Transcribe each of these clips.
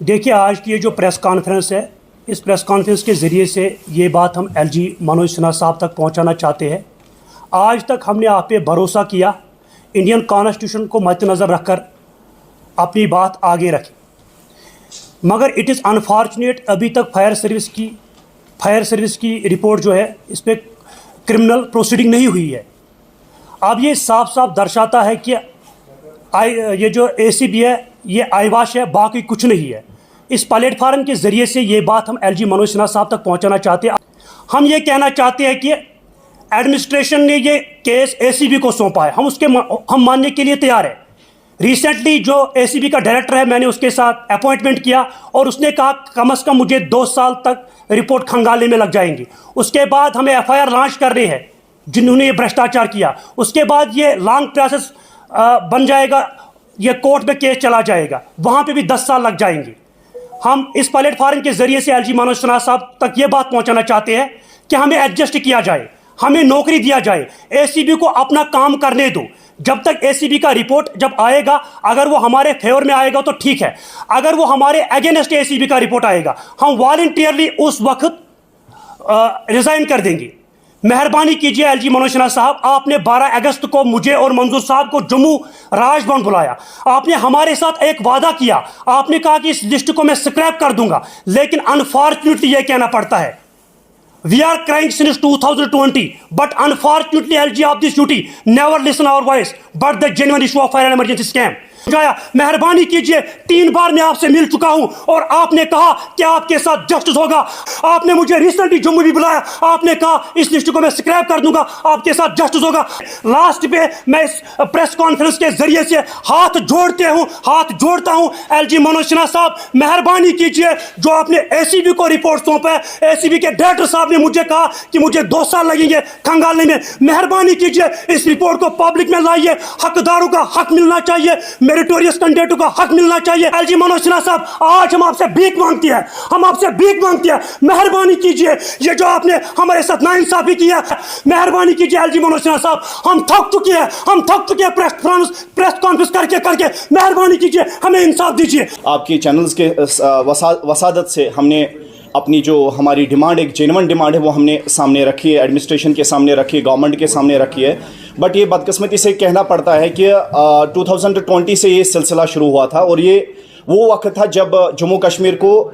देखिए, आज की ये जो प्रेस कॉन्फ्रेंस है, इस प्रेस कॉन्फ्रेंस के ज़रिए से ये बात हम एलजी मनोज सिन्हा साहब तक पहुंचाना चाहते हैं। आज तक हमने आप पे भरोसा किया, इंडियन कॉन्स्टिट्यूशन को मद्देनज़र रखकर अपनी बात आगे रखी, मगर इट इज़ अनफॉर्चुनेट अभी तक फायर सर्विस की रिपोर्ट जो है, इस पर क्रिमिनल प्रोसीडिंग नहीं हुई है। अब ये साफ साफ दर्शाता है कि ये जो एसीबी है ये आईवाश है, बाकी कुछ नहीं है। इस प्लेटफार्म के ज़रिए से ये बात हम एलजी मनोज सिन्हा साहब तक पहुंचाना चाहते हैं। हम ये कहना चाहते हैं कि एडमिनिस्ट्रेशन ने ये केस एसीबी को सौंपा है, हम मानने के लिए तैयार है। रिसेंटली जो एसीबी का डायरेक्टर है, मैंने उसके साथ अपॉइंटमेंट किया और उसने कहा कम से कम मुझे 2 साल तक रिपोर्ट खंगालने में लग जाएंगी। उसके बाद हमें एफआईआर लॉन्च करनी है जिन्होंने ये भ्रष्टाचार किया। उसके बाद ये लॉन्ग प्रोसेस बन जाएगा, ये कोर्ट में केस चला जाएगा, वहाँ पे भी 10 साल लग जाएंगे। हम इस प्लेटफार्म के ज़रिए से एलजी मनोज सिन्हा साहब तक ये बात पहुँचाना चाहते हैं कि हमें एडजस्ट किया जाए, हमें नौकरी दिया जाए, एसीबी को अपना काम करने दो। जब तक एसीबी का रिपोर्ट जब आएगा, अगर वो हमारे फेवर में आएगा तो ठीक है, अगर वो हमारे अगेंस्ट एसीबी का रिपोर्ट आएगा, हम वॉलंटियरली उस वक्त रिज़ाइन कर देंगे। मेहरबानी कीजिए एलजी मनोज सिन्हा साहब, आपने 12 अगस्त को मुझे और मंजूर साहब को जम्मू राजभवन बुलाया। आपने हमारे साथ एक वादा किया, आपने कहा कि इस लिस्ट को मैं स्क्रैप कर दूंगा, लेकिन अनफॉर्चुनेटली यह कहना पड़ता है we are crying since 2020, but unfortunately LG of this duty never listen our voice, but the genuine issue of fire and emergency scam। मेहरबानी कीजिए, 3 बार मैं आपसे मिल चुका हूं और आपने कहा कि आपके साथ जस्टिस होगा। आपने मुझे रिसेंटली जम्मू भी बुलाया, आपने कहा इस लिस्ट को मैं स्क्रैप कर दूंगा, आपके साथ जस्टिस होगा। लास्ट पे मैं इस प्रेस कॉन्फ्रेंस के जरिए से हाथ जोड़ता हूं एलजी मनोज सिन्हा साहब, मेहरबानी कीजिए, जो आपने एसीबी को रिपोर्ट सौंपा है, एसीबी के डायरेक्टर साहब ने मुझे कहा कि मुझे 2 साल लगेंगे खंगालने में, मेहरबानी कीजिए इस रिपोर्ट को पब्लिक में लाइए। हकदारों का हक मिलना चाहिए, मेरिटोरियस कैंडिडेटों का हक मिलना चाहिए। एलजी मनोज सिन्हा साहब, आज हम आपसे भीख मांगते हैं, मेहरबानी कीजिए, ये जो आपने हमारे साथ नाइंसाफी किया, मेहरबानी कीजिए एलजी मनोज सिन्हा साहब, हम थक चुके हैं प्रेस कॉन्फ्रेंस करके, मेहरबानी कीजिए, हमें इंसाफ दीजिए। आपके चैनल्स के वसादत से हमने अपनी जो हमारी डिमांड, एक जेन्युइन डिमांड है, वो हमने सामने रखी है, एडमिनिस्ट्रेशन के सामने रखी है, गवर्नमेंट के सामने रखी है। बट ये बदकिस्मती से कहना पड़ता है कि 2020 से ये सिलसिला शुरू हुआ था और ये वो वक्त था जब जम्मू कश्मीर को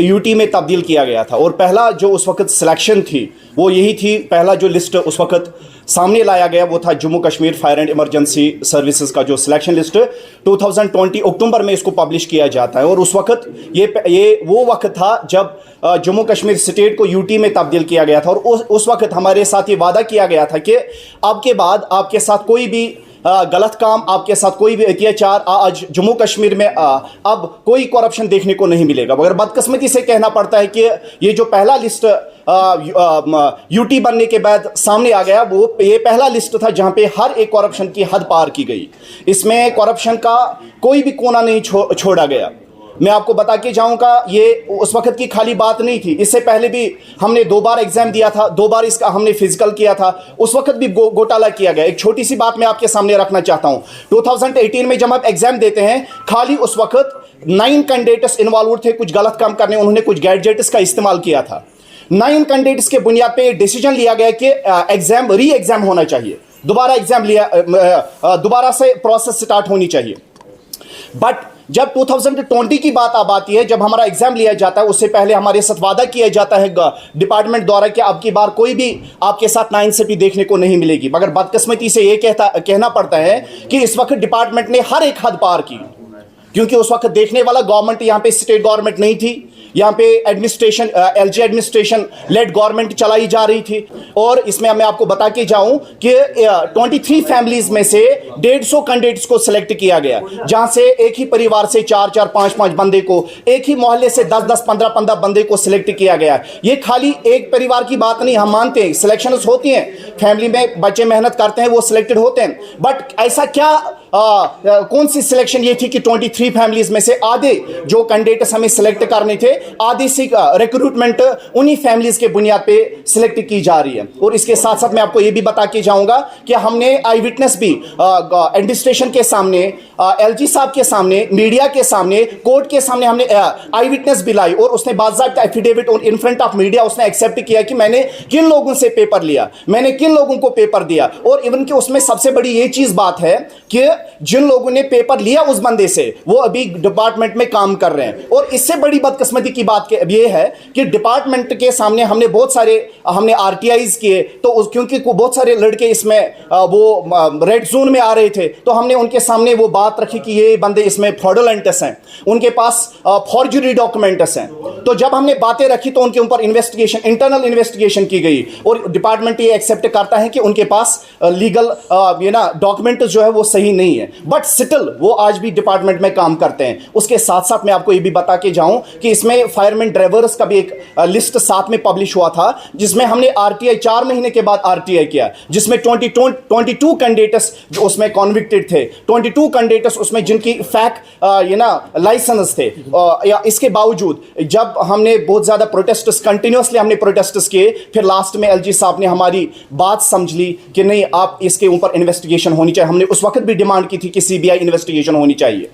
यूटी में तब्दील किया गया था। और पहला जो उस वक्त सिलेक्शन थी वो यही थी, पहला जो लिस्ट उस वक्त सामने लाया गया वो था Jammu Kashmir fire and emergency services का जो सिलेक्शन लिस्ट 2020 अक्टूबर में इसको पब्लिश किया जाता है। और उस वक्त ये वो वक्त था जब जम्मू कश्मीर स्टेट को यूटी में तब्दील किया गया था। और उस वक्त हमारे साथ ये वादा किया गया था कि अब के बाद आपके साथ कोई भी गलत काम, आपके साथ कोई भी अत्याचार आज जम्मू कश्मीर में अब कोई करप्शन देखने को नहीं मिलेगा। मगर बदकिस्मती से कहना पड़ता है कि ये जो पहला लिस्ट यूटी बनने के बाद सामने आ गया, वो ये पहला लिस्ट था जहां पे हर एक करप्शन की हद पार की गई। इसमें करप्शन का कोई भी कोना नहीं छोड़ा गया। मैं आपको बता के जाऊंगा, ये उस वक्त की खाली बात नहीं थी, इससे पहले भी हमने 2 बार एग्जाम दिया था, 2 बार इसका हमने फिजिकल किया था, उस वक्त भी घोटाला किया गया। एक छोटी सी बात मैं आपके सामने रखना चाहता हूं, 2018 में जब आप एग्जाम देते हैं, खाली उस वक्त 9 कैंडिडेट्स इन्वॉल्व थे कुछ गलत काम करने, उन्होंने कुछ गैजेट्स का इस्तेमाल किया था। 9 कैंडिडेट्स के बुनियाद पे डिसीजन लिया गया कि एग्जाम री एग्जाम होना चाहिए, दोबारा एग्जाम दोबारा से प्रोसेस स्टार्ट होनी चाहिए। बट जब 2020 की बात अब आती है, जब हमारा एग्जाम लिया जाता है, उससे पहले हमारे साथ वादा किया जाता है डिपार्टमेंट द्वारा कि अब की बार कोई भी आपके साथ नाइंसाफी देखने को नहीं मिलेगी। मगर बदकिस्मती से ये कहना पड़ता है कि इस वक्त डिपार्टमेंट ने हर एक हद पार की, क्योंकि उस वक्त देखने वाला गवर्नमेंट यहाँ पे स्टेट गवर्नमेंट नहीं थी, यहाँ पे administration LG administration lead government चलाई जा रही थी। और इसमें मैं आपको बता के जाऊं कि 23 फैमिलीज में से 150 कैंडिडेट्स को सिलेक्ट किया गया, जहां से एक ही परिवार से 4-4, 5-5 बंदे को, एक ही मोहल्ले से 10-10, 15-15 बंदे को सिलेक्ट किया गया। ये खाली एक परिवार की बात नहीं, हम मानते हैं सिलेक्शंस होती हैं, फैमिली में बच्चे मेहनत करते हैं, वो सिलेक्टेड होते हैं। बट ऐसा क्या कौन सी सिलेक्शन ये थी कि 23 फैमिलीज में से आधे जो कैंडिडेट्स हमें सिलेक्ट करने थे, आधे से रिक्रूटमेंट उन्हीं फैमिलीज के बुनियाद पे सिलेक्ट की जा रही है। और इसके साथ साथ मैं आपको ये भी बता के जाऊंगा कि हमने आई विटनेस भी एडमिनिस्ट्रेशन के सामने, एलजी साहब के सामने, मीडिया के सामने, कोर्ट के सामने हमने आई विटनेस भी लाई और उसने बाकायदा affidavit in front of media उसने एक्सेप्ट किया कि मैंने किन लोगों से पेपर लिया, मैंने किन लोगों को पेपर दिया। और इवन कि उसमें सबसे बड़ी ये चीज बात है कि जिन लोगों ने पेपर लिया उस बंदे से, वो अभी डिपार्टमेंट में काम कर रहे हैं। और इससे बड़ी बदकिस्मती की बात ये है कि डिपार्टमेंट के सामने हमने बहुत सारे आरटीआईज किए, तो क्योंकि बहुत सारे लड़के इसमें वो रेड जोन में आ रहे थे, तो हमने उनके सामने वो बात रखी कि ये बंदे इसमें फ्रॉडुलेंटस हैं, उनके पास फॉर्जरी डॉक्यूमेंट्स हैं। तो जब हमने बातें रखी तो उनके ऊपर इन्वेस्टिगेशन, इंटरनल इन्वेस्टिगेशन की गई और डिपार्टमेंट ये एक्सेप्ट करता है कि उनके पास लीगल डॉक्यूमेंट जो है वो सही नहीं है, बट स्टिल वो आज भी डिपार्टमेंट में काम करते हैं। उसके साथ साथ मैं आपको ये भी बता के जाऊं कि इसमें फायरमैन ड्राइवर्स का भी एक लिस्ट साथ में पब्लिश हुआ था, जिसमें हमने आरटीआई 4 महीने के बाद आरटीआई किया, जिसमें 22 कैंडिडेट्स जो उसमें कॉन्विक्टेड थे, 22 कैंडिडेट्स उसमें जिनकी फैक लाइसेंस थे। या इसके बावजूद जब हमने बहुत ज्यादा प्रोटेस्ट्स, कंटिन्यूअसली हमने प्रोटेस्ट्स किए, फिर लास्ट में एलजी साहब ने हमारी बात समझ ली कि नहीं, आप इसके ऊपर इन्वेस्टिगेशन होनी चाहिए। हमने उस वक्त भी डिमांड की थी कि सीबीआई इन्वेस्टिगेशन होनी चाहिए।